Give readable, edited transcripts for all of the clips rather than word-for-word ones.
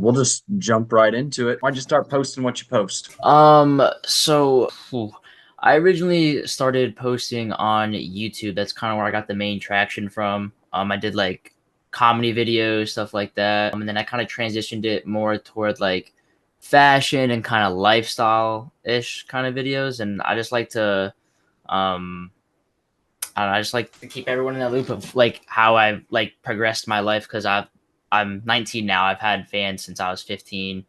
we'll just jump right into it. Why'd you start posting what you post? I originally started posting on YouTube. That's kind of where I got the main traction from. I did like comedy videos, stuff like that. And then I kind of transitioned it more toward like fashion and kind of lifestyle-ish kind of videos. And I just like to um I don't know, I just like to keep everyone in the loop of like how I've like progressed my life because I'm 19 now. I've had fans since I was 15.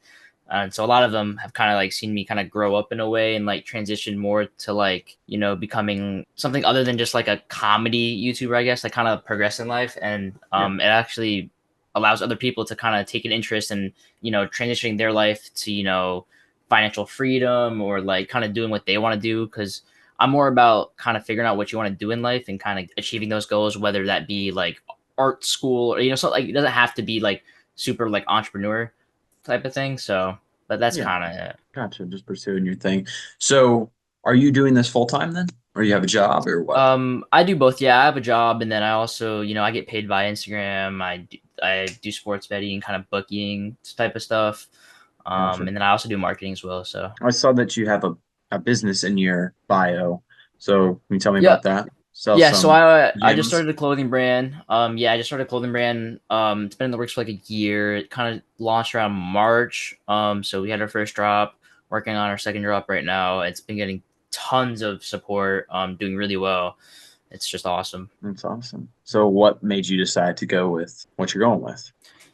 And so a lot of them have kind of like seen me kind of grow up in a way and like transition more to like, becoming something other than just like a comedy YouTuber, I guess, like kind of progress in life. And Yeah, it actually allows other people to kind of take an interest in, transitioning their life to, financial freedom or like kind of doing what they want to do. Cause I'm more about kind of figuring out what you want to do in life and kind of achieving those goals, whether that be like art school or, so like it doesn't have to be like super like entrepreneur type of thing. So, but that's yeah, kind of it. gotcha. Just pursuing your thing. So, are you doing this full time then, or you have a job, or what? I do both. Yeah, I have a job, and then I also, I get paid by Instagram. I do sports betting, kind of booking type of stuff. Gotcha. And then I also do marketing as well. So I saw that you have a business in your bio. So, can you tell me yeah, about that? Sell yeah. So some I just pajamas. started a clothing brand. Yeah, I just started a clothing brand. It's been in the works for like a year. It kind of launched around March. So we had our first drop. Working on our second drop right now. It's been getting tons of support. Doing really well. It's just awesome. That's awesome. So, what made you decide to go with what you're going with?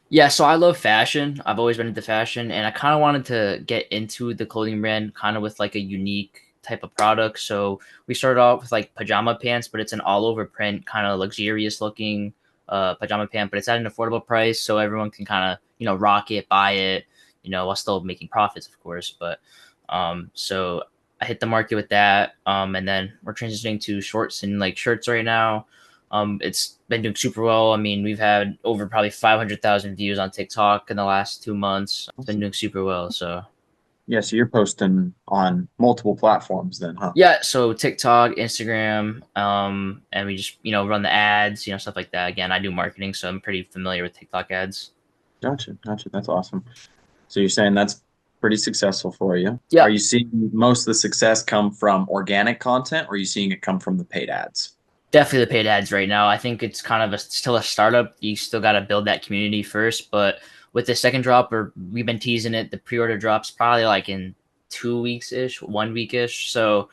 Yeah, so I love fashion. I've always been into fashion, and I kind of wanted to get into the clothing brand kind of with like a unique type of product. So we started off with like pajama pants, but it's an all over print, kind of luxurious looking pajama pant, but it's at an affordable price, so everyone can kind of rock it, buy it, while still making profits, of course. But so I hit the market with that, and then we're transitioning to shorts and like shirts right now. It's been doing super well. I mean, we've had over probably 500,000 views on TikTok in the last 2 months. It's been Awesome. doing super well. So Yeah, so you're posting on multiple platforms then, huh? yeah, so TikTok, Instagram, and we just run the ads, stuff like that. Again, I do marketing, so I'm pretty familiar with TikTok ads. Gotcha, gotcha. That's awesome. So you're saying that's pretty successful for you. Are Yeah, you seeing most of the success come from organic content, or are you seeing it come from the paid ads? definitely the paid ads right now. I think it's kind of still a startup. You still got to build that community first. But with the second drop, or we've been teasing it, the pre-order drops probably like in 2 weeks ish, 1 week ish. So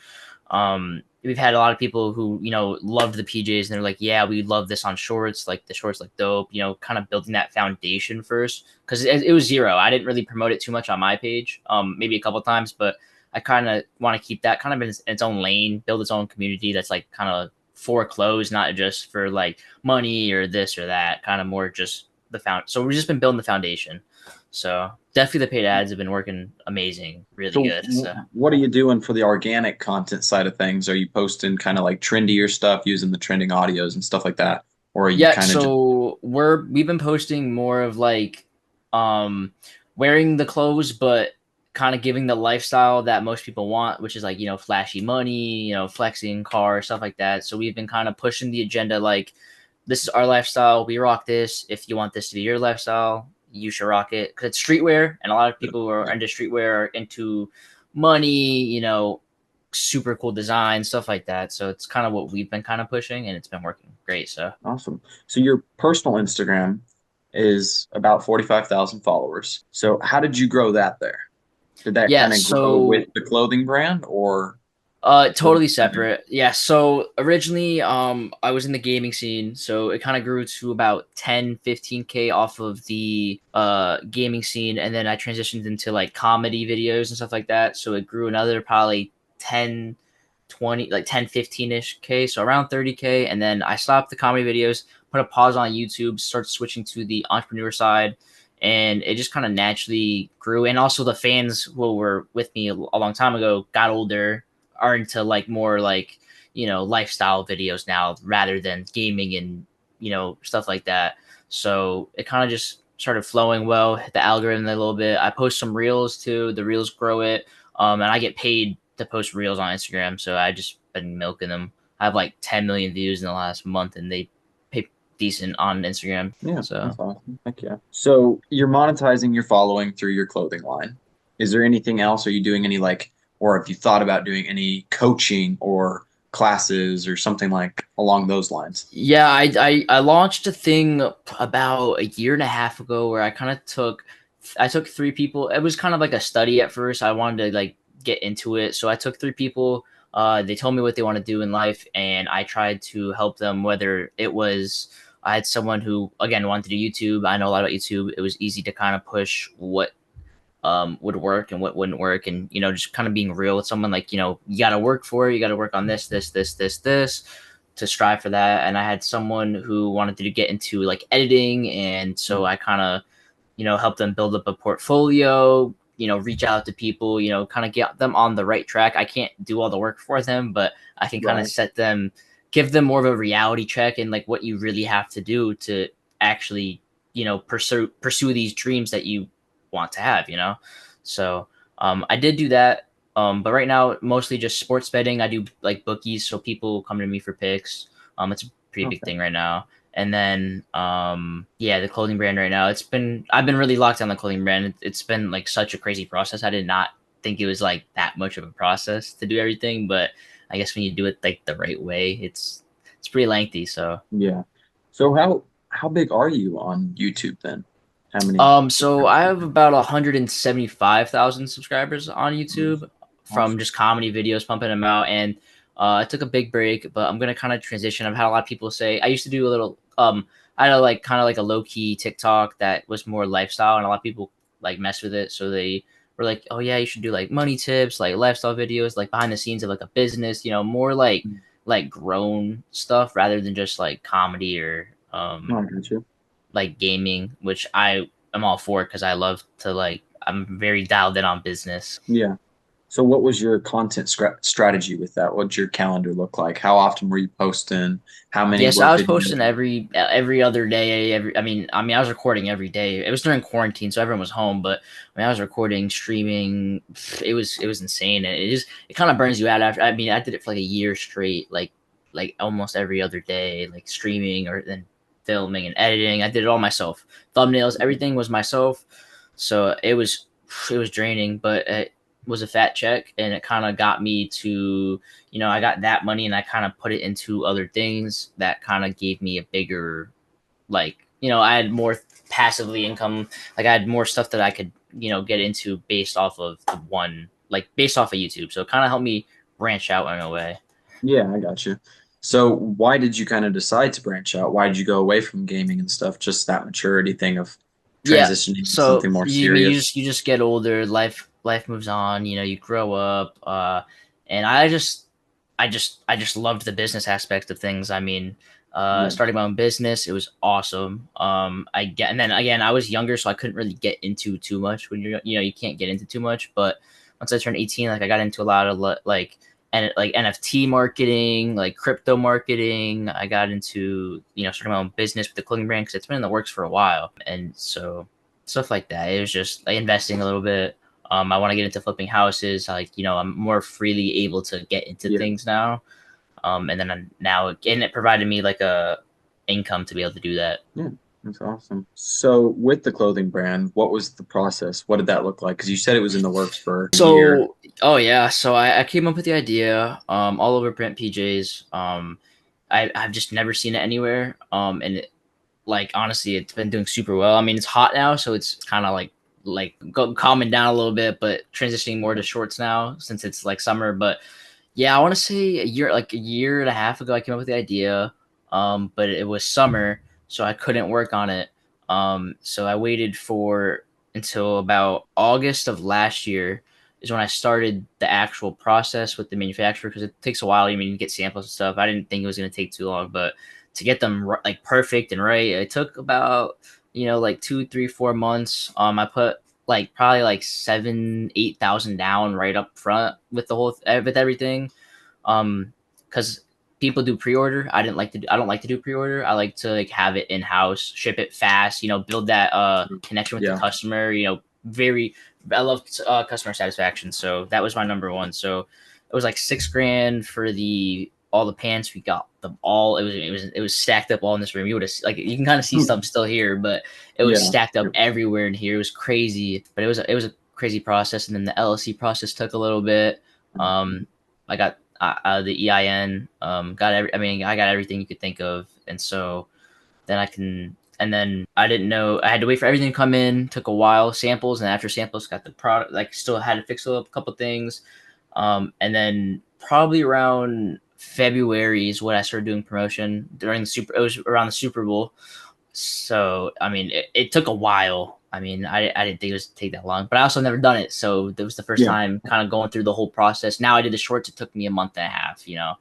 we've had a lot of people who loved the PJs and they're like, yeah, we love this on shorts. Like the shorts look dope. Kind of building that foundation first because it was zero. I didn't really promote it too much on my page. Maybe a couple times, but I kind of want to keep that kind of in its own lane, build its own community that's like kind of for clothes, not just for like money or this or that. Kind of more just the found. So we've just been building the foundation. So definitely the paid ads have been working amazing, really So good. So what are you doing for the organic content side of things? Are you posting kind of like trendier stuff using the trending audios and stuff like that? Or are you yeah, kind of just so we've been posting more of like um wearing the clothes but kind of giving the lifestyle that most people want, which is like, flashy money, flexing car, stuff like that. So we've been kind of pushing the agenda like this is our lifestyle. We rock this. If you want this to be your lifestyle, you should rock it because it's streetwear, and a lot of people who are into streetwear are into money, super cool design, stuff like that. So it's kind of what we've been kind of pushing, and it's been working great. So awesome? So your personal Instagram is about 45,000 followers. So how did you grow that there? Did that yeah, kind of grow with so the clothing brand or what totally did you do? separate. Yeah, so originally I was in the gaming scene, so it kind of grew to about 10, 15K off of the gaming scene, and then I transitioned into like comedy videos and stuff like that. So it grew another probably 10, 20, like 10, 15-ish K, so around 30K, and then I stopped the comedy videos, put a pause on YouTube, started switching to the entrepreneur side, and it just kind of naturally grew. And also the fans who were with me a long time ago got older, are into like more like lifestyle videos now rather than gaming and stuff like that. So it kind of just started flowing well, hit the algorithm a little bit. I post some reels too. The reels grow it, and I get paid to post reels on Instagram. So I just been milking them. I have like 10 million views in the last month, and they pay decent on Instagram. Yeah, So that's awesome. Heck yeah. So you're monetizing your following through your clothing line. Is there anything else? Are you doing any like, or have you thought about doing any coaching or classes or something like along those lines? yeah, I launched a thing about a year and a half ago where I took three people. It was kind of like a study at first. I wanted to like get into it, so I took three people. They told me what they want to do in life, and I tried to help them. Whether it was I had someone who again wanted to do YouTube. I know a lot about YouTube. It was easy to kind of push what would work and what wouldn't work, and just kind of being real with someone, like you got to work for it, you got to work on this to strive for that. And I had someone who wanted to get into like editing, and so I kind of help them build up a portfolio, reach out to people, kind of get them on the right track. I can't do all the work for them, but I can kind of Right. set them, give them more of a reality check and like what you really have to do to actually pursue these dreams that you want to have. So I did do that. But right now mostly just sports betting. I do like bookies, so people come to me for picks. It's a pretty big Okay. thing right now. And then yeah, the clothing brand right now, I've been really locked on the clothing brand. It's been like such a crazy process. I did not think it was like that much of a process to do everything, but I guess when you do it like the right way, it's pretty lengthy. So Yeah. So how big are you on YouTube then? How many so subscribers I do you have have? about 175,000 subscribers on YouTube from Awesome. just comedy videos, pumping them out. And I took a big break, but I'm gonna kind of transition. I've had a lot of people say I used to do a little I had a, like kind of like a low key TikTok that was more lifestyle, and a lot of people like mess with it. So they were like, "Oh yeah, you should do like money tips, like lifestyle videos, like behind the scenes of like a business, more like grown stuff rather than just like comedy or Oh, I got you. like gaming, which I am all for because I love to like I'm very dialed in on business. Yeah. So what was your content strategy with that? What'd your calendar look like? How often were you posting? How many Yeah, so were I was videos? posting every other day. I was recording every day. It was during quarantine, so everyone was home. But when I was recording, streaming, it was insane, and it kind of burns you out after. I mean, I did it for like a year straight, like almost every other day, like streaming or then filming and editing. I did it all myself. Thumbnails, everything was myself. So it was draining, but it was a fat check, and it kind of got me to I got that money and I kind of put it into other things that kind of gave me a bigger, like, I had more passively income. Like I had more stuff that I could, get into based off of the one, like based off of YouTube. So it kind of helped me branch out in a way. Yeah, I got you. So why did you kind of decide to branch out? Why did you go away from gaming and stuff? Just that maturity thing of Yeah. transitioning to So something more you serious? just get older, life moves on, you grow up, and I just loved the business aspect of things. I mean, Yeah. starting my own business, it was awesome. And then again, I was younger, so I couldn't really get into too much when you can't get into too much. But once I turned 18, like I got into a lot of like and like NFT marketing, like crypto marketing. I got into starting my own business with the clothing brand because it's been in the works for a while, and so stuff like that. It was just like investing a little bit. I want to get into flipping houses. Like I'm more freely able to get into Yeah. things now. And then now, and it provided me like a income to be able to do that. Yeah. That's awesome. So with the clothing brand, what was the process? What did that look like? Because you said it was in the works for a year. So, oh yeah, so I came up with the idea, all over print PJs. I've just never seen it anywhere. And like honestly, it's been doing super well. I mean, it's hot now, so it's kind of like calming down a little bit, but transitioning more to shorts now since it's like summer. But yeah, I want to say a year and a half ago, I came up with the idea. But it was summer, so I couldn't work on it. So I waited for until about August of last year is when I started the actual process with the manufacturer because it takes a while. I mean, you get samples and stuff. I didn't think it was going to take too long, but to get them like perfect and right, it took about like 2, 3, 4 months. I put like probably like 7, 8 thousand down right up front with the whole with everything, because people do pre-order. I don't like to do pre-order. I like to like have it in-house, ship it fast, build that connection with the Yeah. customer. Very I love customer satisfaction, so that was my number one. So it was like 6 grand for the all the pants. We got them all. It was stacked up all in this room. You would have like you can kind of see some still here, but it was Yeah. stacked up everywhere in here. It was crazy, but it was a crazy process. And then the LLC process took a little bit. I got the EIN. Got every. I mean, I got everything you could think of, and so then I can. And then I didn't know I had to wait for everything to come in. Took a while, samples, and after samples, got the product. Like, still had to fix up a couple things. And then probably around February is what I started doing promotion during the Super. It was around the Super Bowl. So I mean, it took a while. I mean, I didn't think it was take that long, but I also never done it. So that was the first Yeah. time kind of going through the whole process. Now I did the shorts. It took me a month and a half. I Yeah.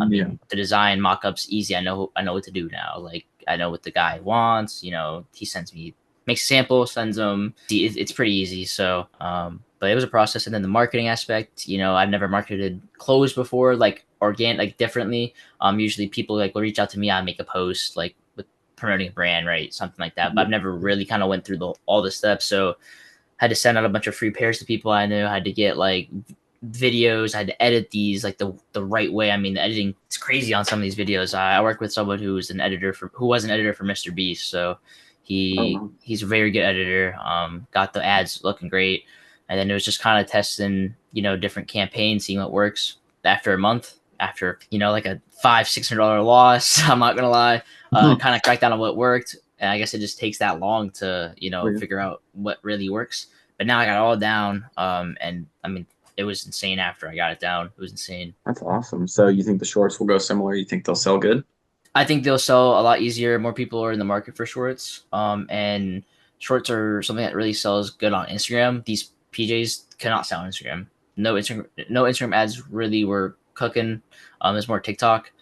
mean, the design mock-ups easy. I know what to do now. Like, I know what the guy wants. He sends me makes a sample, sends them. It's pretty easy. So, but it was a process. And then the marketing aspect. I've never marketed clothes before, like organic, like differently. Usually people like will reach out to me. I make a post like with promoting a brand, right? Something like that. But Yeah. I've never really kind of went through all the steps. So had to send out a bunch of free pairs to people I knew. Had to get like videos. I had to edit these like the right way. I mean, the editing is crazy on some of these videos. I work with someone who was an editor for Mr. Beast, so Oh, he wow. he's a very good editor. Got the ads looking great, and then it was just kind of testing different campaigns, seeing what works. After a month, after like a $500-600 loss, I'm not gonna lie, kind of cracked down on what worked. And I guess it just takes that long to Oh, yeah. figure out what really works. But now I got it all down, and I mean it was insane after I got it down. It was insane. That's awesome. So you think the shorts will go similar? You think they'll sell good? I think they'll sell a lot easier. More people are in the market for shorts. And shorts are something that really sells good on Instagram. These PJs cannot sell on Instagram. No Instagram ads really were cooking. There's more TikTok,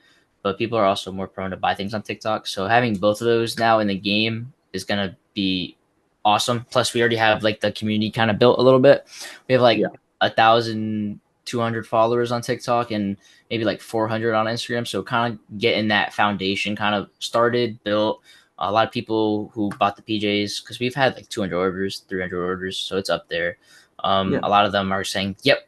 but people are also more prone to buy things on TikTok. So having both of those now in the game is gonna be awesome. Plus, we already have like the community kind of built a little bit. We have like Yeah. 1,200 followers on TikTok and maybe like 400 on Instagram. So kind of getting that foundation kind of started, built. A lot of people who bought the PJs, because we've had like 200 orders, 300 orders, so it's up there. Yeah. A lot of them are saying, "Yep,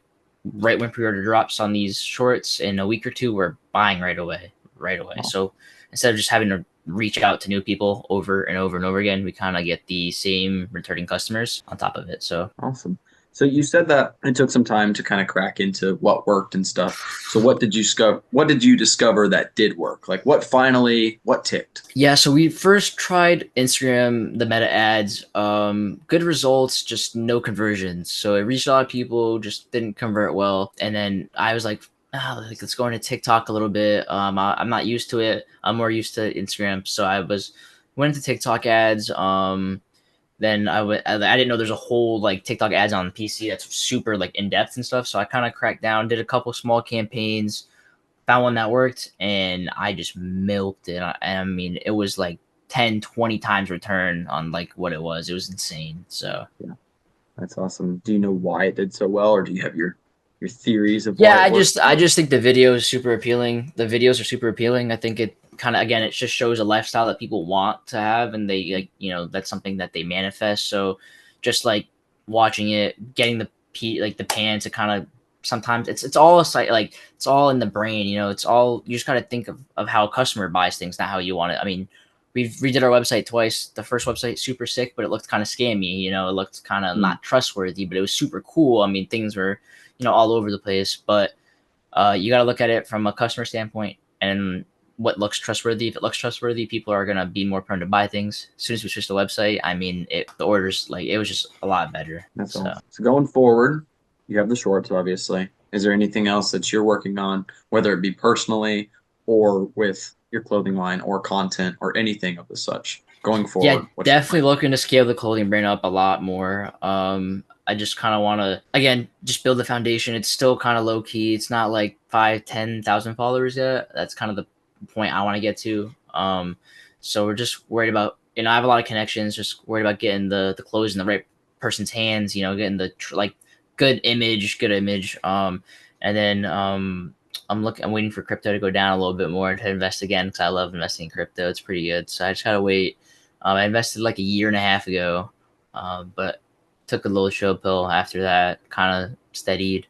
right when pre-order drops on these shorts in a week or two, we're buying right away, right away." Awesome. So instead of just having to reach out to new people over and over and over again, we kind of get the same returning customers on top of it. So Awesome. So you said that it took some time to kind of crack into what worked and stuff. So what did you discover that did work? Like what ticked? yeah, so we first tried Instagram, the meta ads. Good results, just no conversions. So it reached a lot of people, just didn't convert well. And then I was like, let's go into TikTok a little bit. I'm not used to it. I'm more used to Instagram. So went into TikTok ads. Then I didn't know there's a whole like TikTok ads on PC that's super like in depth and stuff. So I kind of cracked down, did a couple small campaigns, found one that worked, and I just milked it. I mean, it was like 10, 20 times return on like what it was. It was insane. So Yeah, that's awesome. Do you know why it did so well, or do you have your theories of yeah, why it I worked? just I just think the video is super appealing. The videos are super appealing. I think it kind of again it just shows a lifestyle that people want to have, and they like that's something that they manifest. So just like watching it, getting like the pan to kind of sometimes it's all a site like it's all in the brain. It's all you just got to think of how a customer buys things, not how you want it. I mean, we've redid our website twice. The first website super sick, but it looked kind of scammy. It looked kind of Hmm. not trustworthy, but it was super cool. I mean, things were all over the place. But you got to look at it from a customer standpoint and what looks trustworthy. If it looks trustworthy, people are gonna be more prone to buy things. As soon as we switched the website, I mean, the orders like it was just a lot better. That's So awesome. So going forward, you have the shorts, obviously. Is there anything else that you're working on, whether it be personally or with your clothing line or content or anything of the such? Going yeah, forward, what's your definitely plan? looking to scale the clothing brand up a lot more. I just kind of want to again just build the foundation. It's still kind of low key. It's not like 5, 10,000 followers yet. That's kind of the point I want to get to. So we're just worried about I have a lot of connections. Just worried about getting the clothes in the right person's hands. Getting the like good image. And then I'm waiting for crypto to go down a little bit more to invest again because I love investing in crypto. It's pretty good. So I just gotta wait. I invested like a year and a half ago, but took a little show pill after that. Kind of steadied.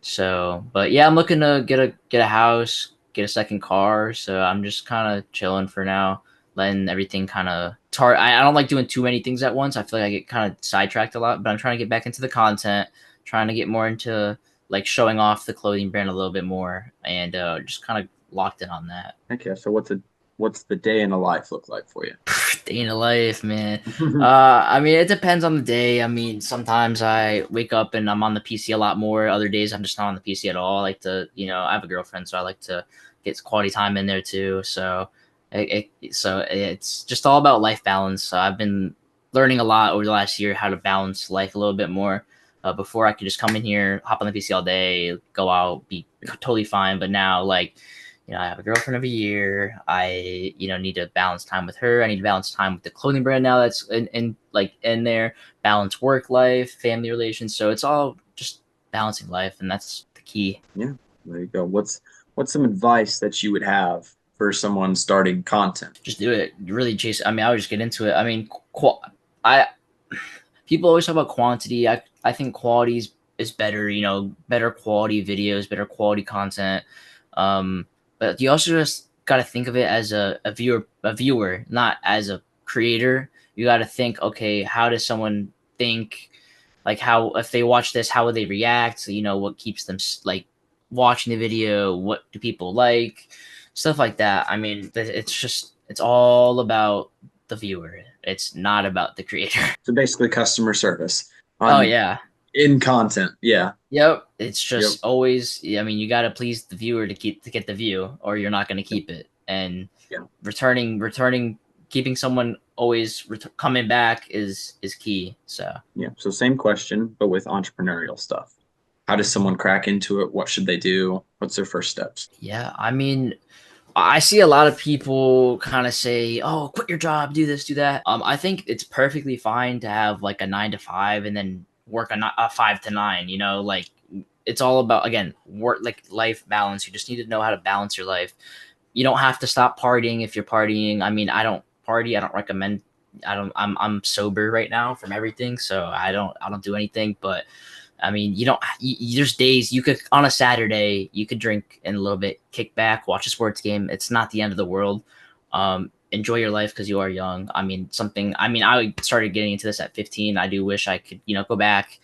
So, but yeah, I'm looking to get a house, get a second car, so I'm just kind of chilling for now, letting everything kind of. It's hard. I don't like doing too many things at once. I feel like I get kind of sidetracked a lot, but I'm trying to get back into the content, trying to get more into like showing off the clothing brand a little bit more, and just kind of locked in on that. Okay, so what's the day in a life look like for you? Day in a life, man. I mean, it depends on the day. I mean, sometimes I wake up and I'm on the PC a lot more. Other days, I'm just not on the PC at all. I like to, I have a girlfriend, so I like to get quality time in there too. So, it's just all about life balance. So I've been learning a lot over the last year how to balance life a little bit more. Before I could just come in here, hop on the PC all day, go out, be totally fine. But now, like, I have a girlfriend of a year. I, need to balance time with her. I need to balance time with the clothing brand now that's in there. Balance work life, family relations. So it's all just balancing life, and that's the key. Yeah, there you go. What's some advice that you would have for someone starting content? Just do it. Really chase. I mean, I would just get into it. I mean, I people always talk about quantity. I think quality is better. Better quality videos, better quality content. But you also just got to think of it as a viewer, not as a creator. You got to think, okay, how does someone think? Like, how if they watch this, how would they react? So, what keeps them like watching the video? What do people like? Stuff like that. I mean, it's all about the viewer. It's not about the creator. So basically customer service Oh on yeah. in content. Yeah. Yep. It's Yep. just always, I mean, you got to please the viewer to get the view, or you're not going to keep it. And Yeah. returning, keeping someone always coming back is key. So Yeah. So same question, but with entrepreneurial stuff. How does someone crack into it? What should they do? What's their first steps? yeah, I mean, I see a lot of people kind of say, "Oh, quit your job, do this, do that." I think it's perfectly fine to have like a 9 to 5 and then work a 5 to 9. Like it's all about again work like life balance. You just need to know how to balance your life. You don't have to stop partying if you're partying. I mean, I don't party. I don't recommend. I don't. I'm sober right now from everything, so I don't do anything. But I mean, you don't. There's days you could on a Saturday you could drink and a little bit, kick back, watch a sports game. It's not the end of the world. Enjoy your life because you are young. I mean, something. I mean, I started getting into this at 15. I do wish I could, go back,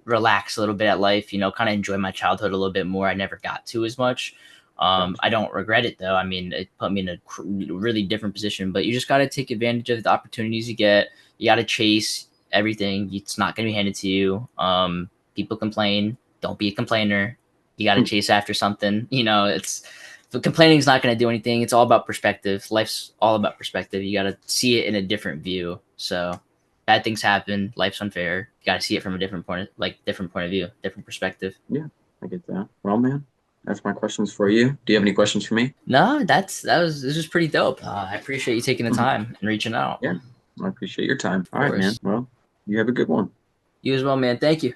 relax a little bit at life. Kind of enjoy my childhood a little bit more. I never got to as much. Gotcha. I don't regret it though. I mean, it put me in a really different position. But you just got to take advantage of the opportunities you get. You got to chase everything. It's not going to be handed to you. People complain. Don't be a complainer. You got to Hmm. chase after something. But complaining is not going to do anything. It's all about perspective. Life's all about perspective. You got to see it in a different view. So bad things happen. Life's unfair. You got to see it from a different point of view, different perspective. Yeah, I get that. Well, man, that's my questions for you. Do you have any questions for me? No, this was pretty dope. I appreciate you taking the time and reaching out. Yeah, I appreciate your time. Of All right, man. course. Well, you have a good one. You as well, man. Thank you.